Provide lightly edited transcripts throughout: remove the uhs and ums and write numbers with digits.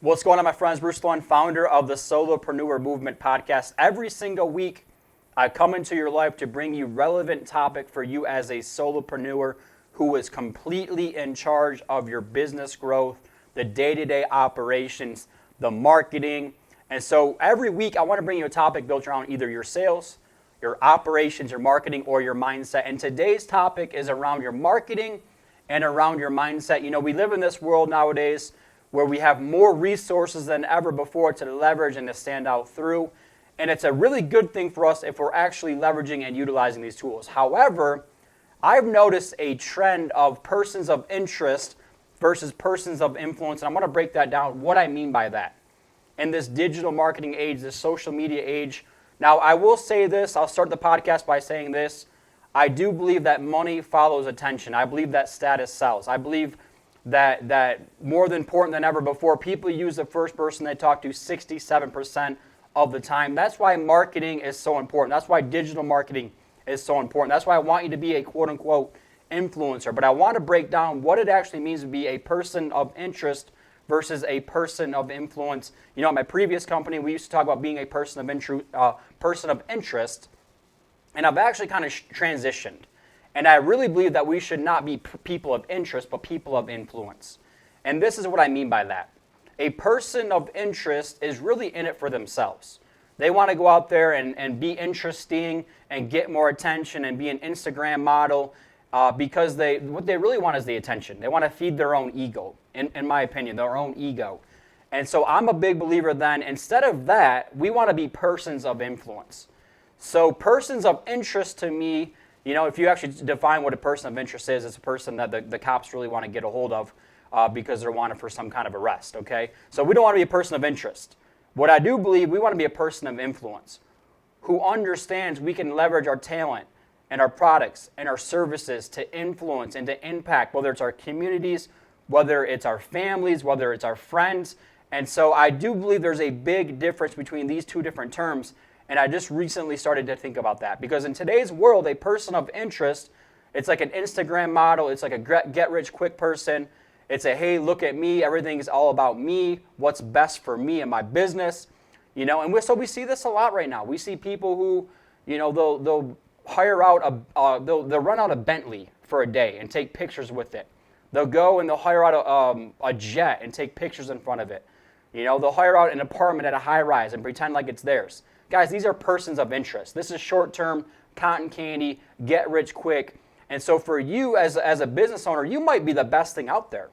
What's going on, my friends? Bruce Sloan, founder of the Solopreneur Movement podcast. Every single week, I come into your life to bring you relevant topic for you as a solopreneur who is completely in charge of your business growth, the day-to-day operations, the marketing. And so every week, I want to bring you a topic built around either your sales, your operations, your marketing, or your mindset. And today's topic is around your marketing and around your mindset. You know, we live in this world nowadays where we have more resources than ever before to leverage and to stand out through. And it's a really good thing for us if we're actually leveraging and utilizing these tools. However, I've noticed a trend of persons of interest versus persons of influence, and I'm going to break that down, what I mean by that. In this digital marketing age, this social media age, now I will say this, I'll start the podcast by saying this, I do believe that money follows attention. I believe that status sells. I believe that more than important than ever before, people use the first person they talk to 67% of the time. That's why marketing is so important. That's why digital marketing is so important. That's why I want you to be a quote-unquote influencer. But I want to break down what it actually means to be a person of interest versus a person of influence. You know, at my previous company, we used to talk about being a person of interest, and I've actually kind of transitioned. And I really believe that we should not be people of interest, but people of influence. And this is what I mean by that. A person of interest is really in it for themselves. They want to go out there and be interesting and get more attention and be an Instagram model because what they really want is the attention. They want to feed their own ego, in my opinion, their own ego. And so I'm a big believer then, instead of that, we want to be persons of influence. So persons of interest to me, you know, if you actually define what a person of interest is, it's a person that the cops really want to get a hold of because they're wanted for some kind of arrest, okay? So we don't want to be a person of interest. What I do believe, we want to be a person of influence who understands we can leverage our talent and our products and our services to influence and to impact, whether it's our communities, whether it's our families, whether it's our friends. And so I do believe there's a big difference between these two different terms. And I just recently started to think about that. Because in today's world, a person of interest, it's like an Instagram model. It's like a get-rich-quick person. It's a, hey, look at me. Everything's all about me. What's best for me and my business. You know, and so we see this a lot right now. We see people who, you know, they'll hire out, they'll run out a Bentley for a day and take pictures with it. They'll go and they'll hire out a jet and take pictures in front of it. You know, they'll hire out an apartment at a high-rise and pretend like it's theirs. Guys, these are persons of interest. This is short-term, cotton candy, get rich quick. And so for you as a business owner, you might be the best thing out there.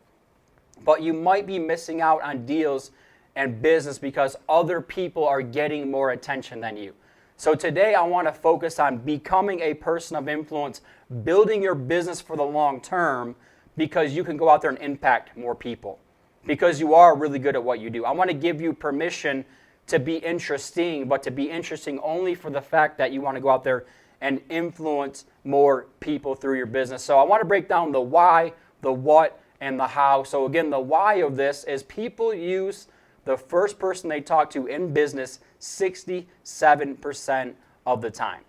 But you might be missing out on deals and business because other people are getting more attention than you. So today I want to focus on becoming a person of influence, building your business for the long term because you can go out there and impact more people. Because you are really good at what you do. I want to give you permission to be interesting, but to be interesting only for the fact that you want to go out there and influence more people through your business. So I want to break down the why, the what, and the how. So again, the why of this is people use the first person they talk to in business 67% of the time.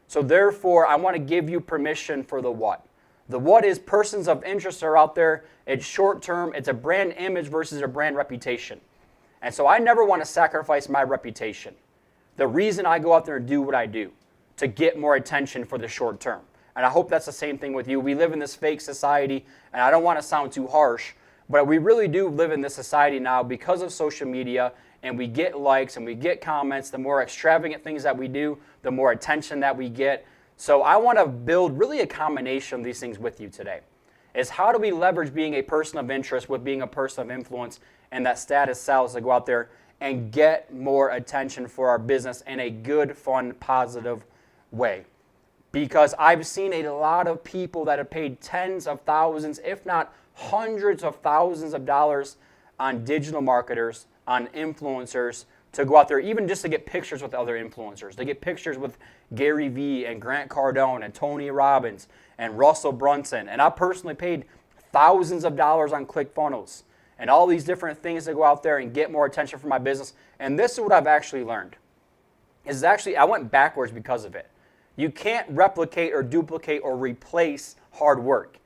So therefore, I want to give you permission for the what. The what is persons of interest are out there. It's short term. It's a brand image versus a brand reputation. And so I never want to sacrifice my reputation. The reason I go out there and do what I do, to get more attention for the short term. And I hope that's the same thing with you. We live in this fake society, and I don't want to sound too harsh, but we really do live in this society now because of social media, and we get likes and we get comments. The more extravagant things that we do, the more attention that we get. So I want to build really a combination of these things with you today. Is how do we leverage being a person of interest with being a person of influence and that status sells to go out there and get more attention for our business in a good, fun, positive way. Because I've seen a lot of people that have paid tens of thousands, if not hundreds of thousands of dollars on digital marketers, on influencers, to go out there, even just to get pictures with other influencers, to get pictures with Gary Vee and Grant Cardone and Tony Robbins and Russell Brunson. And I personally paid thousands of dollars on ClickFunnels and all these different things to go out there and get more attention for my business. And this is what I've actually learned. I went backwards because of it. You can't replicate or duplicate or replace hard work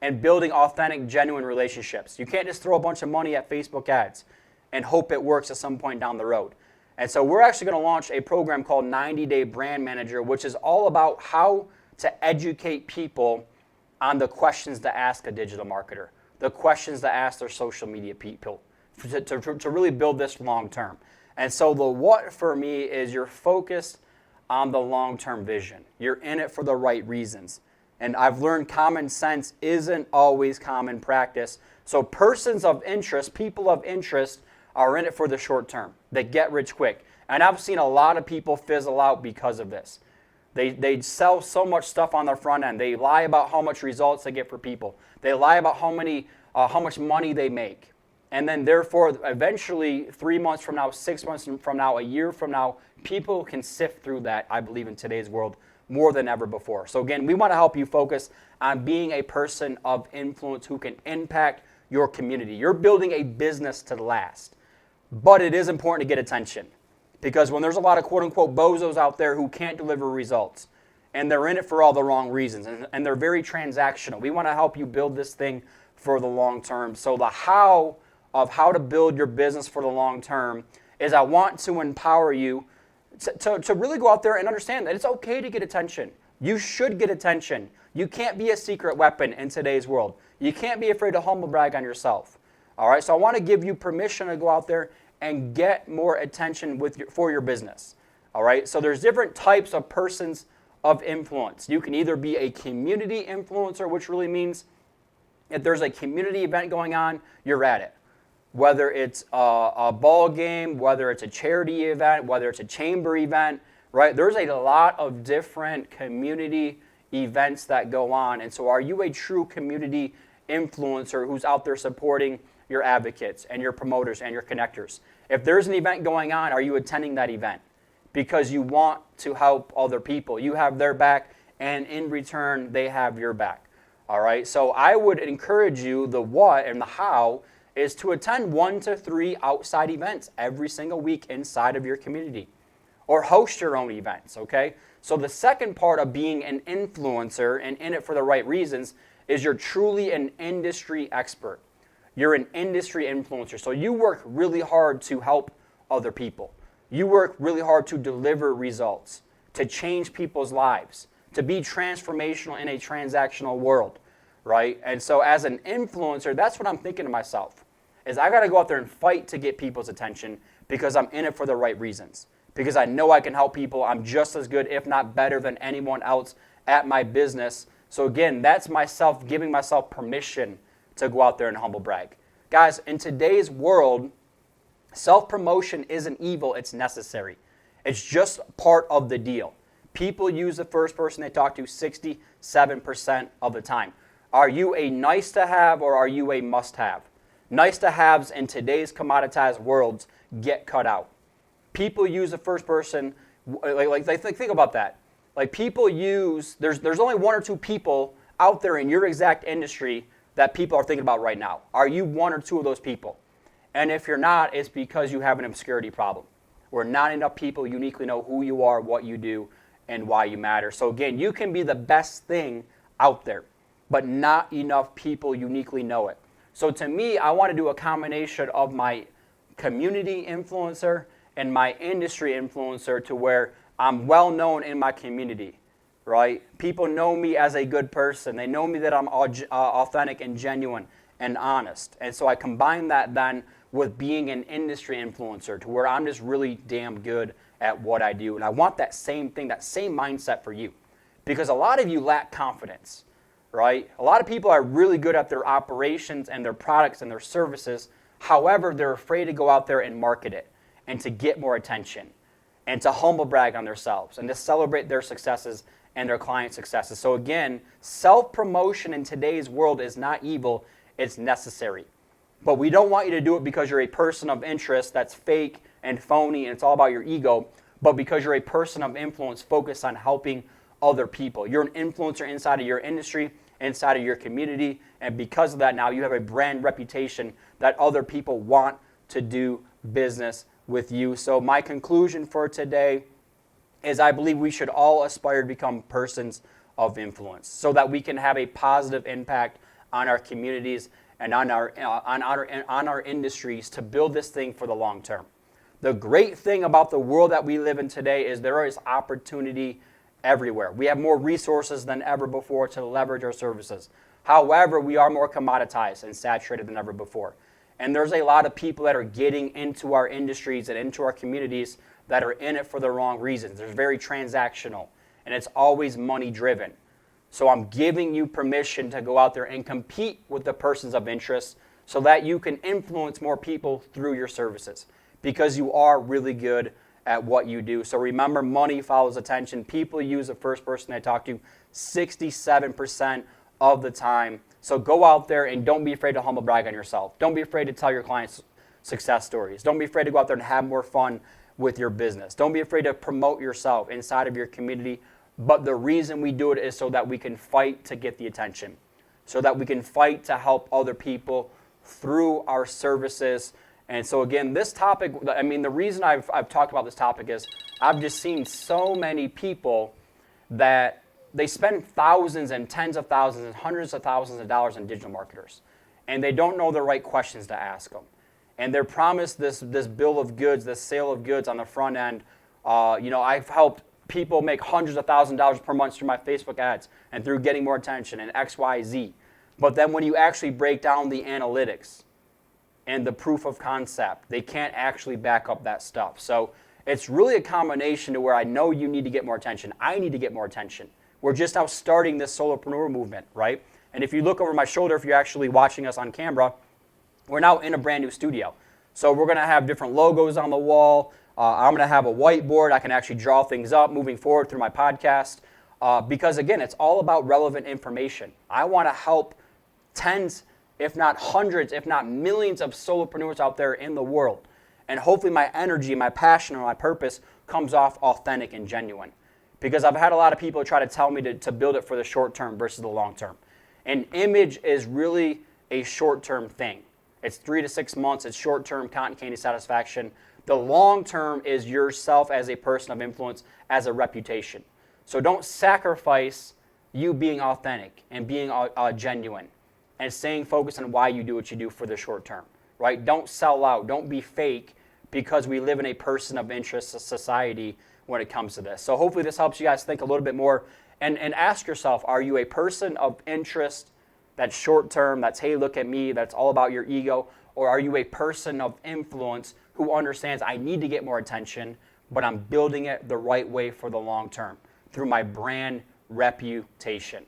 and building authentic, genuine relationships. You can't just throw a bunch of money at Facebook ads and hope it works at some point down the road. And so we're actually going to launch a program called 90-Day Brand Manager, which is all about how to educate people on the questions to ask a digital marketer, the questions to ask their social media people, to really build this long term. And so the what for me is you're focused on the long-term vision. You're in it for the right reasons. And I've learned common sense isn't always common practice. So persons of interest, people of interest, are in it for the short term. They get rich quick. And I've seen a lot of people fizzle out because of this. They sell so much stuff on their front end. They lie about how much results they get for people. They lie about how much money they make. And then therefore, eventually, 3 months from now, 6 months from now, a year from now, people can sift through that, I believe, in today's world more than ever before. So again, we want to help you focus on being a person of influence who can impact your community. You're building a business to last. But it is important to get attention. Because when there's a lot of quote-unquote bozos out there who can't deliver results, and they're in it for all the wrong reasons, and they're very transactional, we want to help you build this thing for the long term. So the how of how to build your business for the long term is I want to empower you to really go out there and understand that it's okay to get attention. You should get attention. You can't be a secret weapon in today's world. You can't be afraid to humble brag on yourself. All right, so I want to give you permission to go out there and get more attention for your business. All right, so there's different types of persons of influence. You can either be a community influencer, which really means if there's a community event going on, you're at it. Whether it's a ball game, whether it's a charity event, whether it's a chamber event, right? There's a lot of different community events that go on. And so are you a true community influencer who's out there supporting your advocates and your promoters and your connectors? If there's an event going on, are you attending that event? Because you want to help other people. You have their back, and in return, they have your back. All right? So I would encourage you, the what and the how is to attend 1 to 3 outside events every single week inside of your community, or host your own events, okay? So the second part of being an influencer and in it for the right reasons is you're truly an industry expert. You're an industry influencer. So you work really hard to help other people. You work really hard to deliver results, to change people's lives, to be transformational in a transactional world, right? And so as an influencer, that's what I'm thinking to myself, is I got to go out there and fight to get people's attention because I'm in it for the right reasons. Because I know I can help people. I'm just as good, if not better, than anyone else at my business. So again, that's myself giving myself permission to go out there and humble brag. Guys, in today's world, self-promotion isn't evil, it's necessary. It's just part of the deal. People use the first person they talk to 67% of the time. Are you a nice to have or are you a must have? Nice to haves in today's commoditized worlds get cut out. People use the first person, think about that. Like people use, there's only 1 or 2 people out there in your exact industry that people are thinking about right now. Are you 1 or 2 of those people? And if you're not, it's because you have an obscurity problem, where not enough people uniquely know who you are, what you do, and why you matter. So again, you can be the best thing out there, but not enough people uniquely know it. So to me, I want to do a combination of my community influencer and my industry influencer to where I'm well known in my community, right? People know me as a good person. They know me that I'm authentic and genuine and honest. And so I combine that then with being an industry influencer to where I'm just really damn good at what I do. And I want that same thing, that same mindset for you. Because a lot of you lack confidence, right? A lot of people are really good at their operations and their products and their services. However, they're afraid to go out there and market it and to get more attention and to humble brag on themselves and to celebrate their successes and their client successes. So again, self-promotion in today's world is not evil, it's necessary. But we don't want you to do it because you're a person of interest that's fake and phony and it's all about your ego, but because you're a person of influence focused on helping other people. You're an influencer inside of your industry, inside of your community, and because of that now you have a brand reputation that other people want to do business with you. So my conclusion for today is I believe we should all aspire to become persons of influence so that we can have a positive impact on our communities and on our industries to build this thing for the long term. The great thing about the world that we live in today is there is opportunity everywhere. We have more resources than ever before to leverage our services. However, we are more commoditized and saturated than ever before. And there's a lot of people that are getting into our industries and into our communities that are in it for the wrong reasons. They're very transactional, and it's always money driven. So I'm giving you permission to go out there and compete with the persons of interest so that you can influence more people through your services, because you are really good at what you do. So remember, money follows attention. People use the first person I talk to 67% of the time. So go out there and don't be afraid to humble brag on yourself. Don't be afraid to tell your clients success stories. Don't be afraid to go out there and have more fun with your business. Don't be afraid to promote yourself inside of your community. But the reason we do it is so that we can fight to get the attention, so that we can fight to help other people through our services. And so again, this topic, the reason I've talked about this topic is I've just seen so many people that they spend thousands and tens of thousands and hundreds of thousands of dollars on digital marketers, and they don't know the right questions to ask them. And they're promised this bill of goods, this sale of goods on the front end. I've helped people make hundreds of thousands of dollars per month through my Facebook ads and through getting more attention and X, Y, Z. But then when you actually break down the analytics and the proof of concept, they can't actually back up that stuff. So it's really a combination to where I know you need to get more attention. I need to get more attention. We're just now starting this solopreneur movement, right? And if you look over my shoulder, if you're actually watching us on camera, we're now in a brand new studio. So we're going to have different logos on the wall. I'm going to have a whiteboard. I can actually draw things up moving forward through my podcast. Because again, it's all about relevant information. I want to help tens, if not hundreds, if not millions of solopreneurs out there in the world. And hopefully my energy, my passion, and my purpose comes off authentic and genuine. Because I've had a lot of people try to tell me to build it for the short term versus the long term. And image is really a short term thing. It's 3 to 6 months. It's short term cotton candy satisfaction. The long term is yourself as a person of influence, as a reputation. So don't sacrifice you being authentic and being genuine and staying focused on why you do what you do for the short term, right? Don't sell out. Don't be fake, because we live in a person of interest society when it comes to this. So hopefully this helps you guys think a little bit more and ask yourself, are you a person of interest that's short term, that's, hey, look at me, that's all about your ego? Or are you a person of influence who understands I need to get more attention, but I'm building it the right way for the long term through my brand reputation?